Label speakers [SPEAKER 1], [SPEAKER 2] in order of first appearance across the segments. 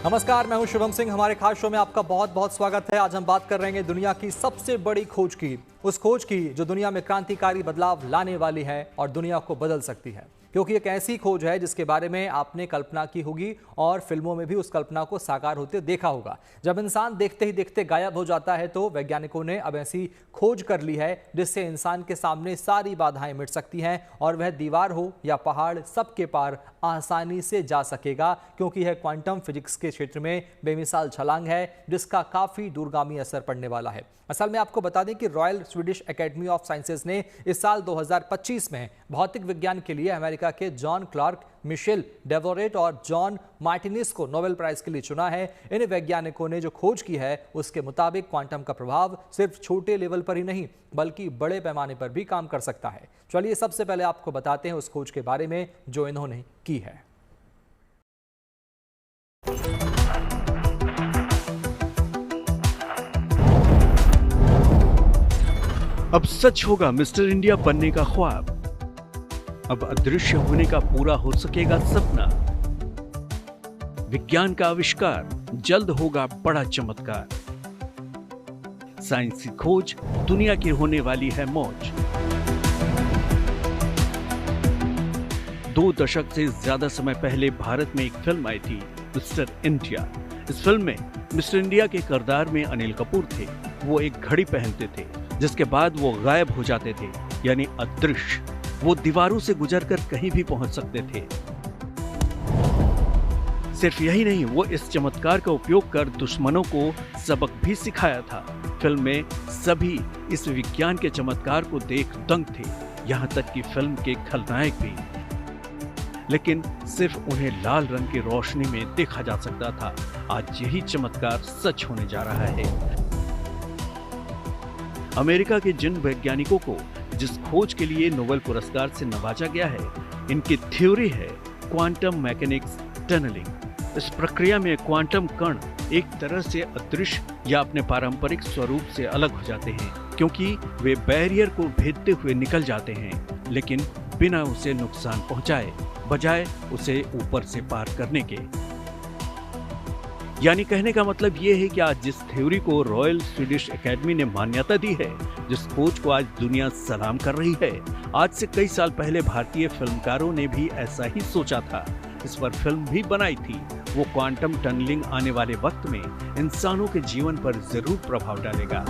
[SPEAKER 1] नमस्कार, मैं हूं शुभम सिंह। हमारे खास शो में आपका बहुत बहुत स्वागत है। आज हम बात कर रहे हैं दुनिया की सबसे बड़ी खोज की, उस खोज की जो दुनिया में क्रांतिकारी बदलाव लाने वाली है और दुनिया को बदल सकती है। क्योंकि एक ऐसी खोज है जिसके बारे में आपने कल्पना की होगी और फिल्मों में भी उस कल्पना को साकार होते देखा होगा। जब इंसान देखते ही देखते गायब हो जाता है तो वैज्ञानिकों ने अब ऐसी खोज कर ली है जिससे इंसान के सामने सारी बाधाएं मिट सकती हैं और वह दीवार हो या पहाड़ सबके पार आसानी से जा सकेगा, क्योंकि यह क्वांटम फिजिक्स के क्षेत्र में बेमिसाल छलांग है जिसका काफी दूरगामी असर पड़ने वाला है। असल में आपको बता दें कि royal Swedish academy of sciences ने इस साल 2025 में भौतिक विज्ञान के लिए अमेरिका के जॉन क्लार्क, मिशेल डेवोरेट और जॉन मार्टिनिस को नोबेल प्राइज के लिए चुना है। इन वैज्ञानिकों ने जो खोज की है उसके मुताबिक क्वांटम का प्रभाव सिर्फ छोटे लेवल पर ही नहीं बल्कि बड़े पैमाने पर भी काम कर सकता है। चलिए सबसे पहले आपको बताते हैं उस खोज के बारे में जो इन्होंने की है।
[SPEAKER 2] अब सच होगा मिस्टर इंडिया बनने का ख्वाब। अब अदृश्य होने का पूरा हो सकेगा सपना। विज्ञान का आविष्कार जल्द होगा बड़ा चमत्कार। साइंस की खोज दुनिया की होने वाली है मौज। 2 दशक से ज्यादा समय पहले भारत में एक फिल्म आई थी, मिस्टर इंडिया। इस फिल्म में मिस्टर इंडिया के किरदार में अनिल कपूर थे। वो एक घड़ी पहनते थे जिसके बाद वो गायब हो जाते थे, यानी अदृश्य। वो दीवारों से गुजरकर कहीं भी पहुंच सकते थे। सिर्फ यही नहीं, वो इस चमत्कार का उपयोग कर दुश्मनों को सबक भी सिखाया था। फिल्म में सभी इस विज्ञान के चमत्कार को देख दंग थे, यहां तक कि फिल्म के खलनायक भी। लेकिन सिर्फ उन्हें लाल रंग की रोशनी में देखा जा सकता था। आज यही चमत्कार सच होने जा रहा है। अमेरिका के जिन वैज्ञानिकों को जिस खोज के लिए नोबेल पुरस्कार से नवाजा गया है, इनकी थ्योरी है क्वांटम मैकेनिक्स टनलिंग। इस प्रक्रिया में क्वांटम कण एक तरह से अदृश्य या अपने पारंपरिक स्वरूप से अलग हो जाते हैं, क्योंकि वे बैरियर को भेदते हुए निकल जाते हैं, लेकिन बिना उसे नुकसान पहुंचाए, बजाय उसे ऊपर से पार करने के। यानी कहने का मतलब यह है कि आज जिस थ्योरी को रॉयल स्वीडिश एकेडमी ने मान्यता दी है, जिस खोज को आज दुनिया सलाम कर रही है, आज से कई साल पहले भारतीय फिल्मकारों ने भी ऐसा ही सोचा था। इस पर फिल्म भी बनाई थी। वो क्वांटम टनलिंग आने वाले वक्त में इंसानों के जीवन पर जरूर प्रभाव डालेगा।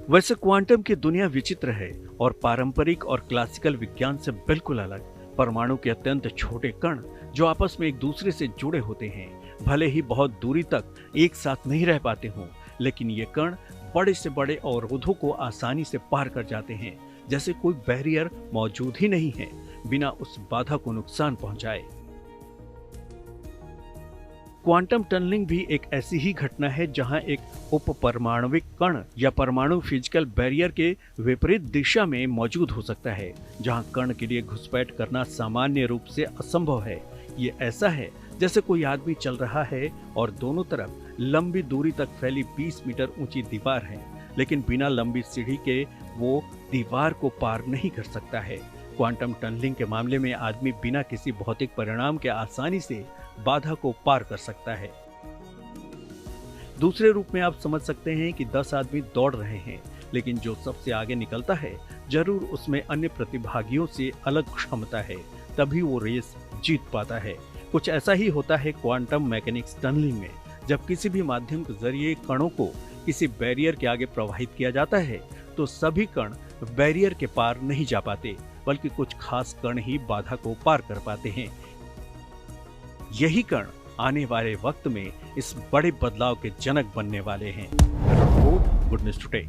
[SPEAKER 2] वैसे क्वांटम की दुनिया विचित्र है और पारंपरिक और क्लासिकल विज्ञान से बिल्कुल अलग। परमाणु के अत्यंत छोटे कण जो आपस में एक दूसरे से जुड़े होते हैं, भले ही बहुत दूरी तक एक साथ नहीं रह पाते हों, लेकिन ये कण बड़े से बड़े अवरोधों को आसानी से पार कर जाते हैं, जैसे कोई बैरियर मौजूद ही नहीं है, बिना उस बाधा को नुकसान पहुंचाए। क्वांटम टनलिंग भी एक ऐसी ही घटना है जहां एक उपपरमाणविक कण या परमाणु फिजिकल बैरियर के विपरीत दिशा में मौजूद हो सकता है, जहां कण के लिए घुसपैठ करना सामान्य रूप से असंभव है। ये ऐसा है जैसे कोई आदमी चल रहा है और दोनों तरफ लंबी दूरी तक फैली 20 मीटर ऊंची दीवार है, लेकिन बिना लंबी सीढ़ी के वो दीवार को पार नहीं कर सकता है। क्वांटम टनलिंग के मामले में आदमी बिना किसी भौतिक परिणाम के आसानी से बाधा को पार कर सकता है। दूसरे रूप में आप समझ सकते हैं कि 10 आदमी दौड़ रहे हैं, लेकिन जो सबसे आगे निकलता है जरूर उसमें अन्य प्रतिभागियों से अलग क्षमता है, तभी वो रेस जीत पाता है। कुछ ऐसा ही होता है क्वांटम मैकेनिक्स टनलिंग में। जब किसी भी माध्यम के जरिए कणों को किसी बैरियर के आगे प्रवाहित किया जाता है तो सभी कण बैरियर के पार नहीं जा पाते, बल्कि कुछ खास कण ही बाधा को पार कर पाते हैं। यही कण आने वाले वक्त में इस बड़े बदलाव के जनक बनने वाले हैं। Good news today.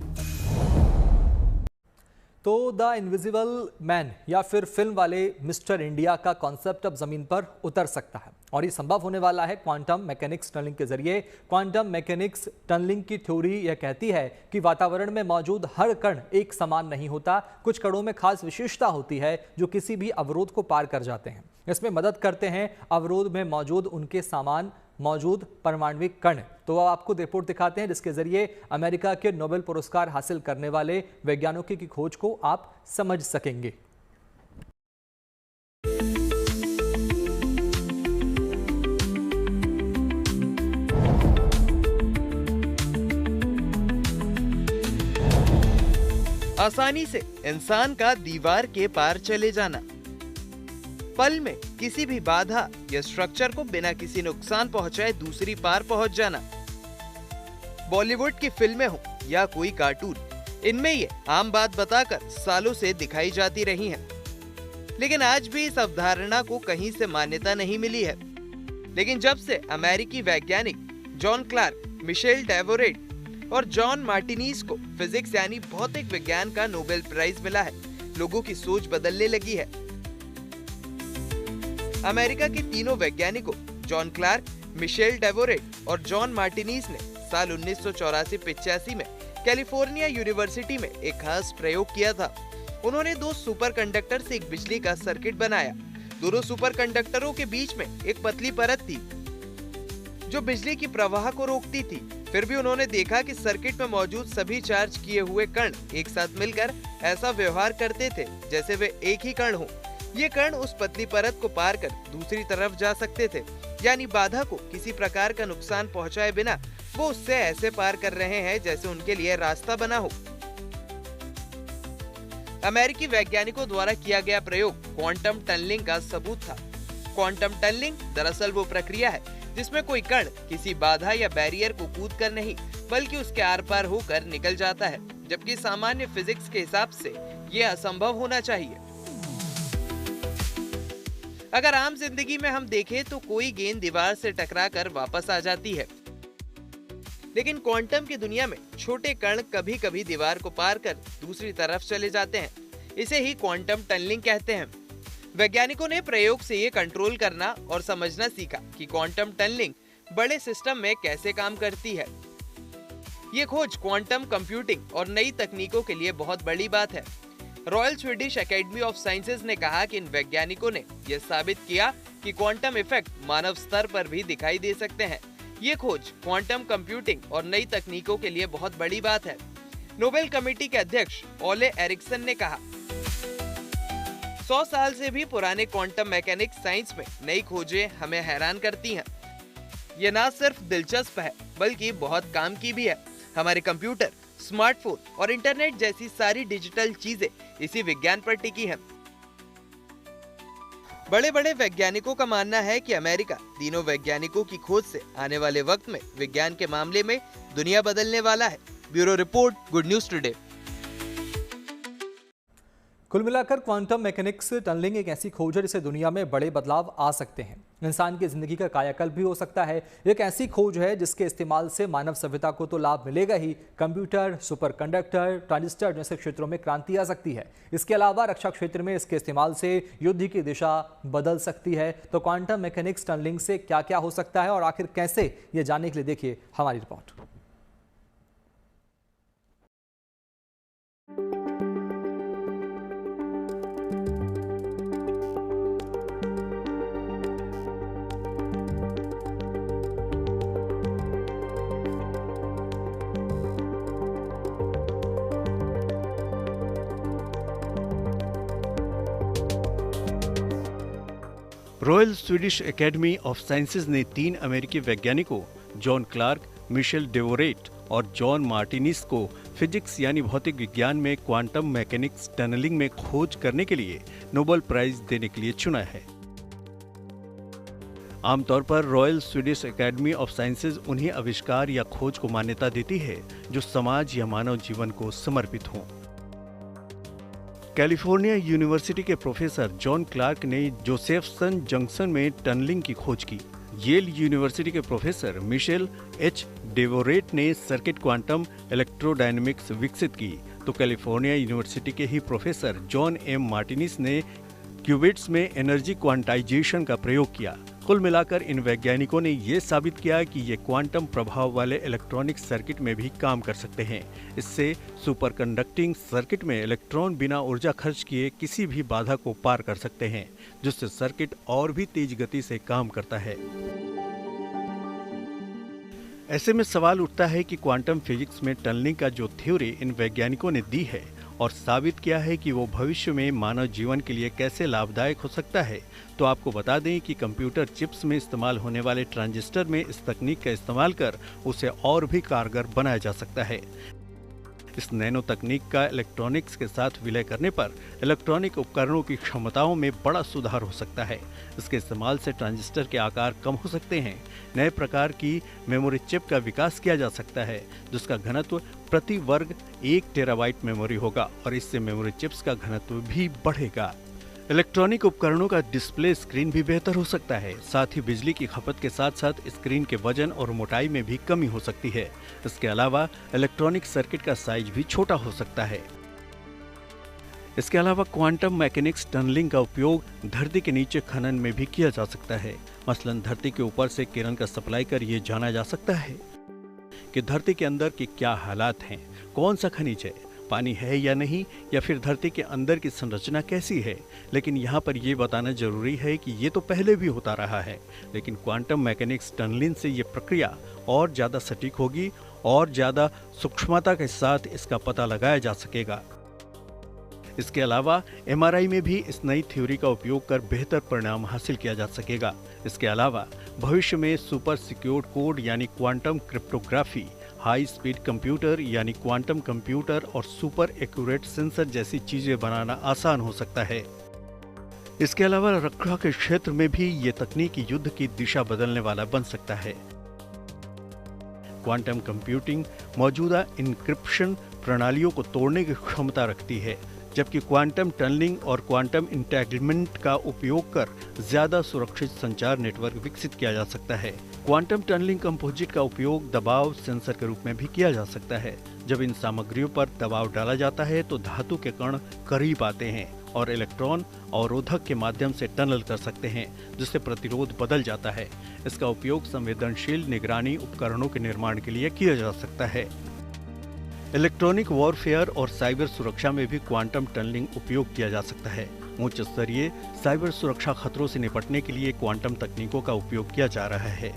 [SPEAKER 1] तो द इनविजिबल मैन या फिर फिल्म वाले मिस्टर इंडिया का कॉन्सेप्ट अब जमीन पर उतर सकता है और ये संभव होने वाला है क्वांटम मैकेनिक्स टनलिंग के जरिए। क्वांटम मैकेनिक्स टनलिंग की थ्योरी यह कहती है कि वातावरण में मौजूद हर कण एक समान नहीं होता। कुछ कणों में खास विशेषता होती है जो किसी भी अवरोध को पार कर जाते हैं। इसमें मदद करते हैं अवरोध में मौजूद उनके सामान मौजूद परमाणविक कण। तो अब आपको रिपोर्ट दिखाते हैं जिसके जरिए अमेरिका के नोबेल पुरस्कार हासिल करने वाले वैज्ञानिकों की खोज को आप समझ सकेंगे।
[SPEAKER 3] आसानी से इंसान का दीवार के पार चले जाना, पल में किसी भी बाधा या स्ट्रक्चर को बिना किसी नुकसान पहुंचाए दूसरी पार पहुंच जाना। बॉलीवुड की फिल्में हो या कोई कार्टून, इनमें ये आम बात बताकर सालों से दिखाई जाती रही हैं। लेकिन आज भी इस अवधारणा को कहीं से मान्यता नहीं मिली है। लेकिन जब से अमेरिकी वैज्ञानिक जॉन क्लार्क, मिशेल डेवोरेट और जॉन मार्टिनीज को फिजिक्स यानी भौतिक विज्ञान का नोबेल प्राइज मिला है, लोगों की सोच बदलने लगी है। अमेरिका के तीनों वैज्ञानिकों जॉन क्लार्क, मिशेल डेवोरेट और जॉन मार्टिनीज ने साल 1984-85 में कैलिफोर्निया यूनिवर्सिटी में एक खास प्रयोग किया था। उन्होंने दो सुपरकंडक्टर से एक बिजली का सर्किट बनाया। दोनों सुपरकंडक्टरों के बीच में एक पतली परत थी जो बिजली की प्रवाह को रोकती थी। फिर भी उन्होंने देखा कि सर्किट में मौजूद सभी चार्ज किए हुए कण एक साथ मिलकर ऐसा व्यवहार करते थे जैसे वे एक ही कण हो। ये कण उस पतली परत को पार कर दूसरी तरफ जा सकते थे, यानी बाधा को किसी प्रकार का नुकसान पहुंचाए बिना वो उससे ऐसे पार कर रहे हैं जैसे उनके लिए रास्ता बना हो। अमेरिकी वैज्ञानिकों द्वारा किया गया प्रयोग क्वांटम टनलिंग का सबूत था। क्वांटम टनलिंग दरअसल वो प्रक्रिया है जिसमें कोई कण किसी बाधा या बैरियर को कूद कर नहीं बल्कि उसके आर पार होकर निकल जाता है, जबकि सामान्य फिजिक्स के हिसाब से ये असंभव होना चाहिए। अगर आम जिंदगी में हम देखें तो कोई गेंद दीवार से टकराकर वापस आ जाती है, लेकिन क्वांटम की दुनिया में छोटे कण कभी कभी दीवार को पार कर दूसरी तरफ चले जाते हैं। इसे ही क्वांटम टनलिंग कहते हैं। वैज्ञानिकों ने प्रयोग से ये कंट्रोल करना और समझना सीखा कि क्वांटम टनलिंग बड़े सिस्टम में कैसे काम करती है। ये खोज क्वांटम कंप्यूटिंग और नई तकनीकों के लिए बहुत बड़ी बात है। Royal Swedish academy of sciences ने कहा कि इन वैज्ञानिकों ने यह साबित किया कि क्वांटम इफेक्ट मानव स्तर पर भी दिखाई दे सकते हैं। ये खोज क्वांटम कंप्यूटिंग और नई तकनीकों के लिए बहुत बड़ी बात है। नोबेल कमेटी के अध्यक्ष ओले एरिक्सन ने कहा, 100 साल से भी पुराने क्वांटम मैकेनिक्स साइंस में नई खोजें हमें हैरान करती हैं। ये ना सिर्फ दिलचस्प है बल्कि बहुत काम की भी है। हमारे कंप्यूटर, स्मार्टफोन और इंटरनेट जैसी सारी डिजिटल चीजें इसी विज्ञान पर टिकी हैं। बड़े बड़े वैज्ञानिकों का मानना है कि अमेरिका तीनों वैज्ञानिकों की खोज से आने वाले वक्त में विज्ञान के मामले में दुनिया बदलने वाला है। Bureau report, good news today.
[SPEAKER 1] कुल मिलाकर क्वांटम मैकेनिक्स टनलिंग एक ऐसी खोज है जिससे दुनिया में बड़े बदलाव आ सकते हैं। इंसान की जिंदगी का कायाकल्प भी हो सकता है। एक ऐसी खोज है जिसके इस्तेमाल से मानव सभ्यता को तो लाभ मिलेगा ही, कंप्यूटर, सुपरकंडक्टर, ट्रांजिस्टर जैसे क्षेत्रों में क्रांति आ सकती है। इसके अलावा रक्षा क्षेत्र में इसके इस्तेमाल से युद्ध की दिशा बदल सकती है। तो क्वांटम मैकेनिक्स टनलिंग से क्या क्या हो सकता है और आखिर कैसे, ये जानने के लिए देखिए हमारी report.
[SPEAKER 2] Royal Swedish academy of sciences ने 3 अमेरिकी वैज्ञानिकों जॉन क्लार्क, मिशेल डेवोरेट और जॉन मार्टिनीज को फिजिक्स यानी भौतिक विज्ञान में क्वांटम मैकेनिक्स टनलिंग में खोज करने के लिए नोबेल प्राइज देने के लिए चुना है। आमतौर पर royal Swedish academy of sciences उन्हीं आविष्कार या खोज को मान्यता देती है जो समाज या मानव जीवन को समर्पित हों। कैलिफोर्निया यूनिवर्सिटी के प्रोफेसर जॉन क्लार्क ने जोसेफसन जंक्शन में टनलिंग की खोज की। येल यूनिवर्सिटी के प्रोफेसर मिशेल एच डेवोरेट ने सर्किट क्वांटम इलेक्ट्रोडायनेमिक्स विकसित की, तो कैलिफोर्निया यूनिवर्सिटी के ही प्रोफेसर जॉन एम मार्टिनीज ने क्यूबिट्स में एनर्जी क्वांटाइजेशन का प्रयोग किया। कुल मिलाकर इन वैज्ञानिकों ने ये साबित किया कि ये क्वांटम प्रभाव वाले इलेक्ट्रॉनिक सर्किट में भी काम कर सकते हैं। इससे सुपरकंडक्टिंग सर्किट में इलेक्ट्रॉन बिना ऊर्जा खर्च किए किसी भी बाधा को पार कर सकते हैं, जिससे सर्किट और भी तेज गति से काम करता है। ऐसे में सवाल उठता है कि क्वांटम फिजिक्स में टनलिंग का जो थ्योरी इन वैज्ञानिकों ने दी है और साबित किया है कि वो भविष्य में मानव जीवन के लिए कैसे लाभदायक हो सकता है, तो आपको बता दें कि कंप्यूटर चिप्स में इस्तेमाल होने वाले ट्रांजिस्टर में इस तकनीक का इस्तेमाल कर उसे और भी कारगर बनाया जा सकता है। इस नैनो तकनीक का इलेक्ट्रॉनिक्स के साथ विलय करने पर इलेक्ट्रॉनिक उपकरणों की क्षमताओं में बड़ा सुधार हो सकता है। इसके इस्तेमाल से ट्रांजिस्टर के आकार कम हो सकते हैं। नए प्रकार की मेमोरी चिप का विकास किया जा सकता है, जिसका घनत्व प्रति वर्ग 1 टेराबाइट मेमोरी होगा और इससे मेमोरी चिप्स का घनत्व भी बढ़ेगा। इलेक्ट्रॉनिक उपकरणों का डिस्प्ले स्क्रीन भी बेहतर हो सकता है। साथ ही बिजली की खपत के साथ साथ स्क्रीन के वजन और मोटाई में भी कमी हो सकती है। इसके अलावा इलेक्ट्रॉनिक सर्किट का साइज भी छोटा हो सकता है। इसके अलावा क्वांटम मैकेनिक्स टनलिंग का उपयोग धरती के नीचे खनन में भी किया जा सकता है। मसलन धरती के ऊपर से किरण का सप्लाई कर ये जाना जा सकता है कि धरती के अंदर के क्या हालात हैं, कौन सा खनिज है, पानी है या नहीं, या फिर धरती के अंदर की संरचना कैसी है। लेकिन यहाँ पर यह बताना जरूरी है कि ये तो पहले भी होता रहा है, लेकिन क्वांटम मैकेनिक्स टनलिंग से ये प्रक्रिया और ज़्यादा सटीक होगी और ज़्यादा सूक्ष्मता के साथ इसका पता लगाया जा सकेगा। इसके अलावा MRI में भी इस नई थ्योरी का उपयोग कर बेहतर परिणाम हासिल किया जा सकेगा। इसके अलावा भविष्य में सुपर सिक्योर्ड कोड यानी quantum cryptography, high speed computer यानी क्वांटम कंप्यूटर और सुपर एक्यूरेट सेंसर जैसी चीजें बनाना आसान हो सकता है। इसके अलावा रक्षा के क्षेत्र में भी ये तकनीक युद्ध की दिशा बदलने वाला बन सकता है। क्वांटम कंप्यूटिंग मौजूदा इंक्रिप्शन प्रणालियों को तोड़ने की क्षमता रखती है, जबकि क्वांटम टनलिंग और क्वांटम इंटेग्रेमेंट का उपयोग कर ज्यादा सुरक्षित संचार नेटवर्क विकसित किया जा सकता है। क्वांटम टनलिंग कंपोजिट का उपयोग दबाव सेंसर के रूप में भी किया जा सकता है। जब इन सामग्रियों पर दबाव डाला जाता है तो धातु के कण करीब आते हैं और इलेक्ट्रॉन अवरोधक के माध्यम से टनल कर सकते हैं, जिससे प्रतिरोध बदल जाता है। इसका उपयोग संवेदनशील निगरानी उपकरणों के निर्माण के लिए किया जा सकता है। इलेक्ट्रॉनिक वॉरफेयर और साइबर सुरक्षा में भी क्वांटम टनलिंग उपयोग किया जा सकता है। उच्च स्तरीय साइबर सुरक्षा खतरों से निपटने के लिए क्वांटम तकनीकों का उपयोग किया जा रहा है।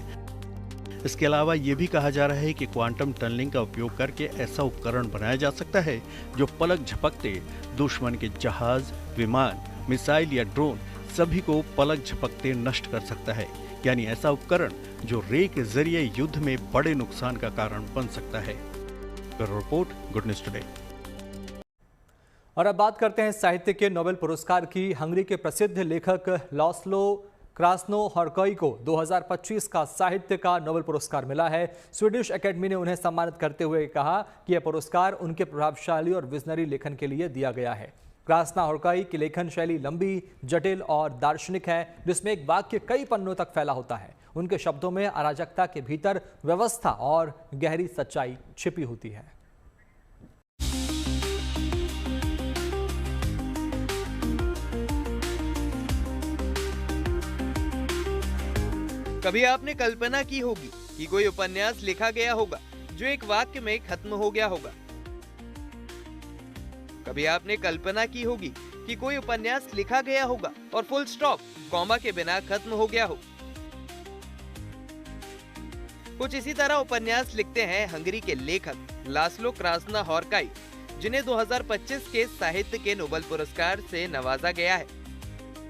[SPEAKER 2] इसके अलावा ये भी कहा जा रहा है कि क्वांटम टनलिंग का उपयोग करके ऐसा उपकरण बनाया जा सकता है जो पलक झपकते दुश्मन के जहाज, विमान, मिसाइल या ड्रोन सभी को पलक झपकते नष्ट कर सकता है। यानी ऐसा उपकरण जो रे के जरिए युद्ध में बड़े नुकसान का कारण बन सकता है। Report, good news today.
[SPEAKER 1] और अब बात करते हैं साहित्य के नोबेल पुरस्कार की। हंगरी के प्रसिद्ध लेखक लास्लो क्रास्नोहॉर्काई को 2025 का साहित्य का नोबेल पुरस्कार मिला है। स्वीडिश एकेडमी ने उन्हें सम्मानित करते हुए कहा कि यह पुरस्कार उनके प्रभावशाली और विजनरी लेखन के लिए दिया गया है। क्रास्नोहॉर्काई की लेखन शैली लंबी, जटिल और दार्शनिक है, जिसमें एक वाक्य कई पन्नों तक फैला होता है। उनके शब्दों में अराजकता के भीतर व्यवस्था और गहरी सच्चाई छिपी होती है।
[SPEAKER 3] कभी आपने कल्पना की होगी कि कोई उपन्यास लिखा गया होगा जो एक वाक्य में खत्म हो गया होगा। कभी आपने कल्पना की होगी कि कोई उपन्यास लिखा गया होगा और फुल स्टॉप, कॉमा के बिना खत्म हो गया हो। कुछ इसी तरह उपन्यास लिखते हैं हंगरी के लेखक लास्लो क्रास्नोहॉर्काई, जिन्हें 2025 के साहित्य के नोबेल पुरस्कार से नवाजा गया है।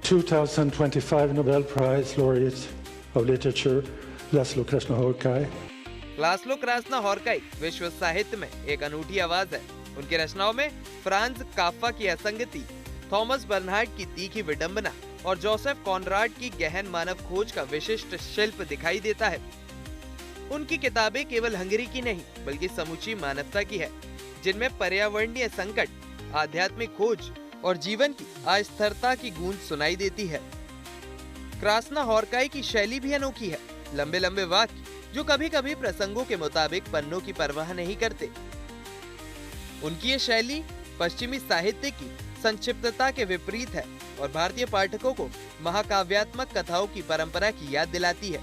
[SPEAKER 4] 2025 Nobel Prize laureate of literature Laslo क्रास्नोहॉर्काई।
[SPEAKER 3] Laslo क्रास्नोहॉर्काई विश्व साहित्य में एक अनूठी आवाज है। उनकी रचनाओं में फ्रांज काफ्का की असंगति, थॉमस बर्नहार्ड की तीखी विडंबना और जोसेफ कॉनराड की गहन मानव खोज का विशिष्ट शिल्प दिखाई देता है। उनकी किताबें केवल हंगरी की नहीं बल्कि समूची मानवता की है, जिनमें पर्यावरणीय संकट, आध्यात्मिक खोज और जीवन की अस्थिरता की गूंज सुनाई देती है। क्रास्नोहॉर्काई की शैली भी अनोखी है। लंबे लंबे वाक्य जो कभी कभी प्रसंगों के मुताबिक पन्नों की परवाह नहीं करते। उनकी ये शैली पश्चिमी साहित्य की संक्षिप्तता के विपरीत है और भारतीय पाठकों को महाकाव्यात्मक कथाओं की परंपरा की याद दिलाती है।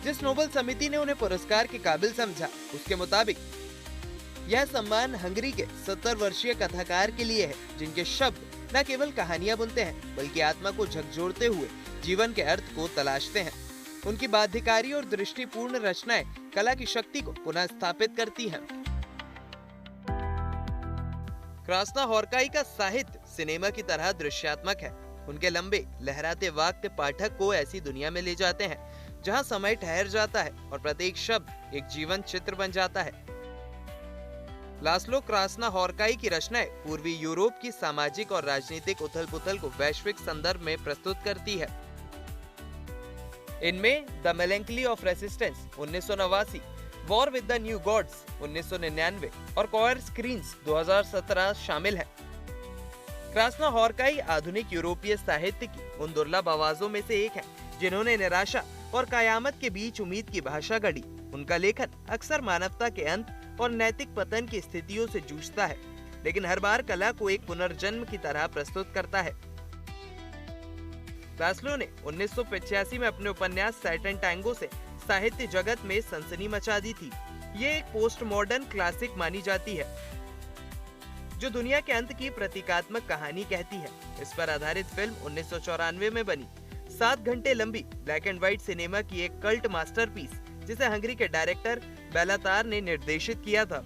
[SPEAKER 3] जिस नोबेल समिति ने उन्हें पुरस्कार के काबिल समझा, उसके मुताबिक यह सम्मान हंगरी के 70 वर्षीय कथाकार के लिए है, जिनके शब्द न केवल कहानियां बुनते हैं बल्कि आत्मा को झकझोरते हुए जीवन के अर्थ को तलाशते हैं। उनकी बाध्यकारी और दृष्टिपूर्ण रचनाएं कला की शक्ति को पुनः स्थापित करती हैं। क्रास्नोहॉर्काई का साहित्य सिनेमा की तरह दृश्यात्मक है। उनके लंबे लहराते वाक्य पाठक को ऐसी दुनिया में ले जाते हैं जहां समय ठहर जाता है और प्रत्येक शब्द एक जीवन चित्र बन जाता है। लास्लो क्रास्नाहॉरकाई की रचनाएं पूर्वी यूरोप की सामाजिक और राजनीतिक उथल-पुथल को वैश्विक संदर्भ में प्रस्तुत करती है। इनमें the melancholy of resistance 1989, war with the new gods 1999 और कॉयर स्क्रीन्स 2017 शामिल है। क्रास्नाहॉरकाई आधुनिक यूरोपीय साहित्य की उन दुर्लभ आवाजों में से एक है जिन्होंने निराशा और कयामत के बीच उम्मीद की भाषा गढ़ी। उनका लेखन अक्सर मानवता के अंत और नैतिक पतन की स्थितियों से जूझता है, लेकिन हर बार कला को एक पुनर्जन्म की तरह प्रस्तुत करता है। लास्लो ने 1985 में अपने उपन्यास सैटर्न टैंगो से साहित्य जगत में सनसनी मचा दी थी। ये एक पोस्ट मॉडर्न क्लासिक मानी जाती है जो दुनिया के अंत की प्रतीकात्मक कहानी कहती है। इस पर आधारित फिल्म 1994 में बनी। 7 घंटे लंबी ब्लैक एंड व्हाइट सिनेमा की एक कल्ट मास्टरपीस जिसे हंगरी के डायरेक्टर बेलातार ने निर्देशित किया था।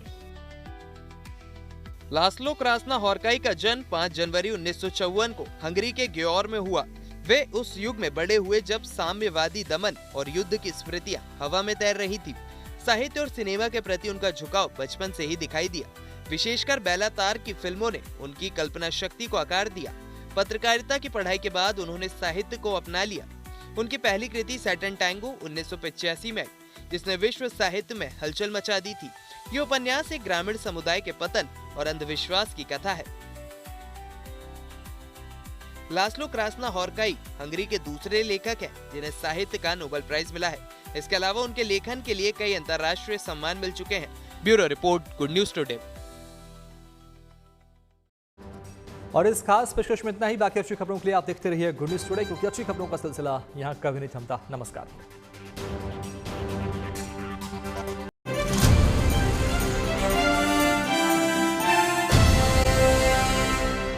[SPEAKER 3] लास्लो क्रास्नाहॉरकाई का जन्म 5 जनवरी 1954 को हंगरी के ग्योर में हुआ। वे उस युग में बड़े हुए जब साम्यवादी दमन और युद्ध की स्मृतियां हवा में तैर रही थी। साहित्य और सिनेमा के प्रति उनका झुकाव बचपन से ही दिखाई दिया। विशेषकर बेलातार की फिल्मों ने उनकी कल्पना शक्ति को आकार दिया। पत्रकारिता की पढ़ाई के बाद उन्होंने साहित्य को अपना लिया। उनकी पहली कृति सैटर्न टैंगो 1985 में, जिसने विश्व साहित्य में हलचल मचा दी थी। ये उपन्यास एक ग्रामीण समुदाय के पतन और अंधविश्वास की कथा है। लास्लो क्रास्नाहॉरकाई हंगरी के दूसरे लेखक हैं जिन्हें साहित्य का नोबेल प्राइज मिला है। इसके अलावा उनके लेखन के लिए कई अंतर्राष्ट्रीय सम्मान मिल चुके हैं। Bureau report, good news today.
[SPEAKER 1] और इस खास पेशकश में इतना ही। बाकी अच्छी खबरों के लिए आप देखते रहिए गुड न्यूज टुडे, क्योंकि अच्छी खबरों का सिलसिला यहाँ कभी नहीं थमता। नमस्कार।